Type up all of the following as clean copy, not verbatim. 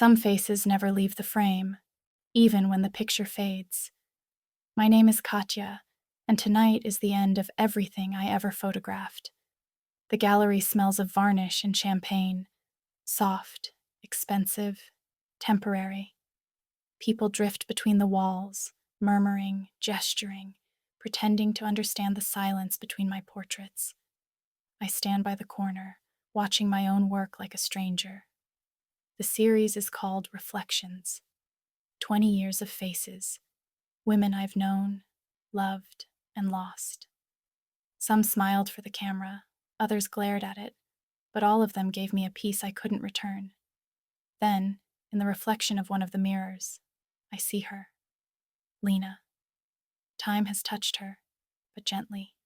Some faces never leave the frame, even when the picture fades. My name is Katja, and tonight is the end of everything I ever photographed. The gallery smells of varnish and champagne, soft, expensive, temporary. People drift between the walls, murmuring, gesturing, pretending to understand the silence between my portraits. I stand by the corner, watching my own work like a stranger. The series is called Reflections. 20 years of faces, women I've known, loved, and lost. Some smiled for the camera, others glared at it, but all of them gave me a piece I couldn't return. Then, in the reflection of one of the mirrors, I see her. Lena. Time has touched her, but gently.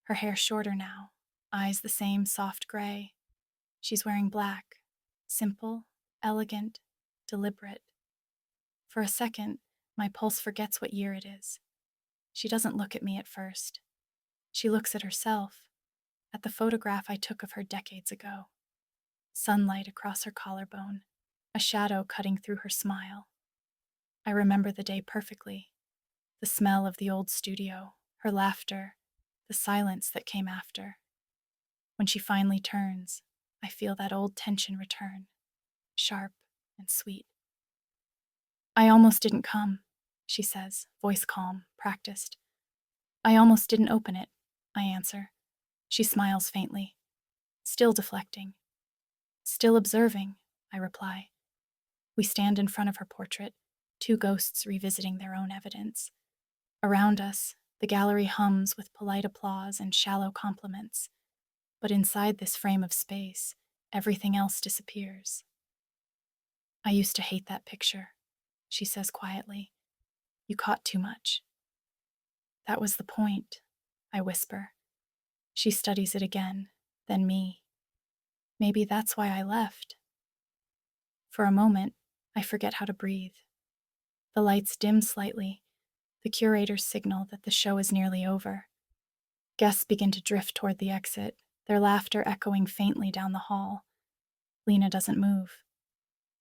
Her hair shorter now, eyes the same soft gray. She's wearing black, simple, elegant, deliberate. For a second, my pulse forgets what year it is. She doesn't look at me at first. She looks at herself, at the photograph I took of her decades ago. Sunlight across her collarbone, a shadow cutting through her smile. I remember the day perfectly. The smell of the old studio, her laughter, the silence that came after. When she finally turns, I feel that old tension return, sharp and sweet. I almost didn't come, she says, voice calm, practiced. I almost didn't open it, I answer. She smiles faintly, still deflecting. Still observing, I reply. We stand in front of her portrait, two ghosts revisiting their own evidence. Around us, the gallery hums with polite applause and shallow compliments. But inside this frame of space, everything else disappears. I used to hate that picture, she says quietly. You caught too much. That was the point, I whisper. She studies it again, then me. Maybe that's why I left. For a moment, I forget how to breathe. The lights dim slightly, the curators signal that the show is nearly over. Guests begin to drift toward the exit, their laughter echoing faintly down the hall. Lena doesn't move.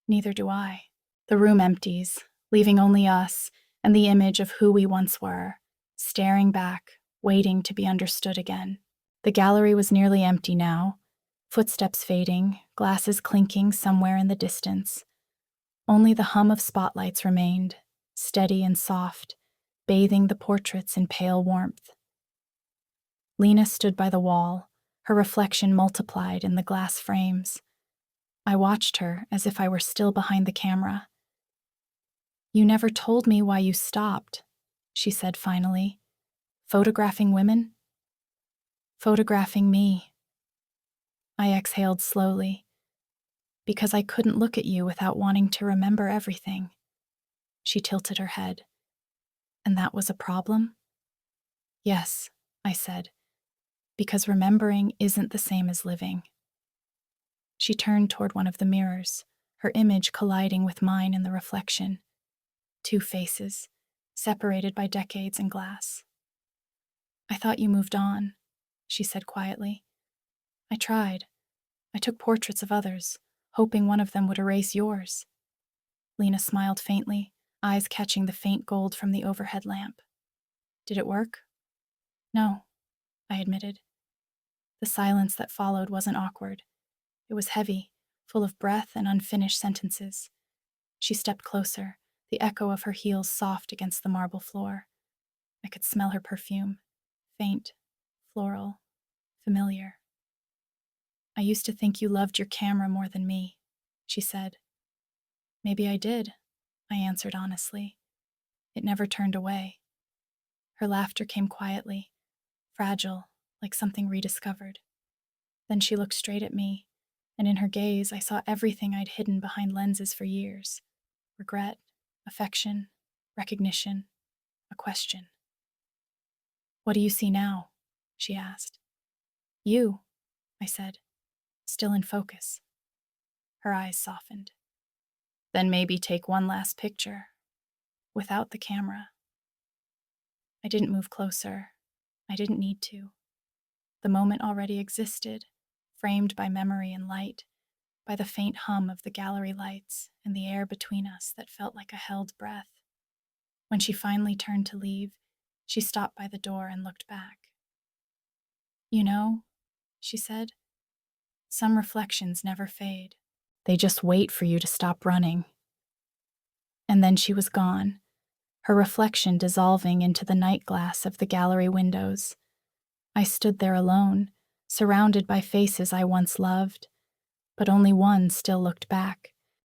Neither do I. The room empties, leaving only us and the image of who we once were, staring back, waiting to be understood again. The gallery was nearly empty now, footsteps fading, glasses clinking somewhere in the distance. Only the hum of spotlights remained, steady and soft, bathing the portraits in pale warmth. Lena stood by the wall, her reflection multiplied in the glass frames. I watched her as if I were still behind the camera. You never told me why you stopped, she said finally. Photographing women? Photographing me. I exhaled slowly, because I couldn't look at you without wanting to remember everything. She tilted her head. And that was a problem? Yes, I said, because remembering isn't the same as living. She turned toward one of the mirrors, her image colliding with mine in the reflection. Two faces, separated by decades and glass. I thought you moved on, she said quietly. I tried. I took portraits of others, hoping one of them would erase yours. Lena smiled faintly, eyes catching the faint gold from the overhead lamp. Did it work? No, I admitted. The silence that followed wasn't awkward. It was heavy, full of breath and unfinished sentences. She stepped closer, the echo of her heels soft against the marble floor. I could smell her perfume, faint, floral, familiar. I used to think you loved your camera more than me, she said. Maybe I did, I answered honestly. It never turned away. Her laughter came quietly, fragile, like something rediscovered. Then she looked straight at me, and in her gaze I saw everything I'd hidden behind lenses for years. Regret, affection, recognition, a question. What do you see now? She asked. You, I said, still in focus. Her eyes softened. Then maybe take one last picture, without the camera. I didn't move closer. I didn't need to. The moment already existed, framed by memory and light, by the faint hum of the gallery lights and the air between us that felt like a held breath. When she finally turned to leave, she stopped by the door and looked back. "You know," she said, "some reflections never fade. They just wait for you to stop running." And then she was gone, her reflection dissolving into the night glass of the gallery windows. I stood there alone, surrounded by faces I once loved, but only one still looked back,